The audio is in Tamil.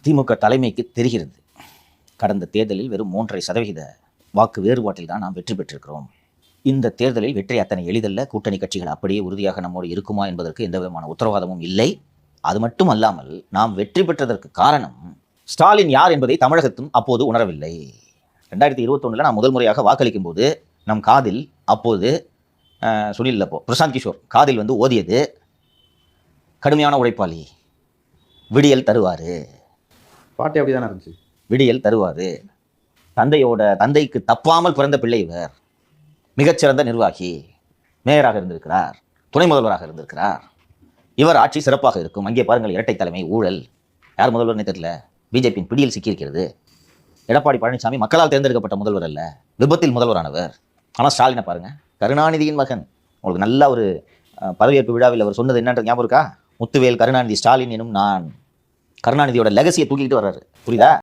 திமுக தலைமைக்கு தெரிகிறது. கடந்த தேர்தலில் வெறும் 3.5% வாக்கு வேறுபாட்டில் தான் நாம் வெற்றி பெற்றிருக்கிறோம். இந்த தேர்தலில் வெற்றி அத்தனை எளிதல்ல. கூட்டணி கட்சிகள் அப்படியே உறுதியாக நம்மோடு இருக்குமா என்பதற்கு எந்த விதமான உத்தரவாதமும் இல்லை. அது மட்டும் அல்லாமல் நாம் வெற்றி பெற்றதற்கு காரணம் ஸ்டாலின் யார் என்பதை தமிழகத்தும் அப்போது உணரவில்லை. 2021 நான் முதல் முறையாக வாக்களிக்கும் போது நம் காதில் அப்போது சுனில் பிரசாந்த் கிஷோர் காதில் ஓதியது கடுமையான உழைப்பாளி, விடியல் தருவாரு. பாட்டு அப்படிதானே இருந்துச்சு. விடியல் தருவாரு. தந்தைக்கு தப்பாமல் பிறந்த பிள்ளை இவர். மிகச்சிறந்த நிர்வாகி, மேயராக இருந்திருக்கிறார், துணை முதல்வராக இருந்திருக்கிறார். இவர் ஆட்சி சிறப்பாக இருக்கும். அங்கே பாருங்கள், இரட்டை தலைமை, ஊழல், யார் முதல்வர்னே தெரியல, பிஜேபியின் பிடியில் சிக்கியிருக்கிறது. எடப்பாடி பழனிசாமி மக்களால் தேர்ந்தெடுக்கப்பட்ட முதல்வர் அல்ல, விபத்தில் முதல்வரானவர். ஆனால் ஸ்டாலினை பாருங்க, கருணாநிதியின் மகன். உங்களுக்கு நல்ல ஒரு பதவியேற்பு விழாவில் அவர் சொன்னது என்னன்ற ஞாபகம் இருக்கா? முத்துவேல் கருணாநிதி, ஸ்டாலின் எனும் நான். கருணாநிதியோட லெகசியை தூக்கிட்டு வர்றாரு. புரியுதா?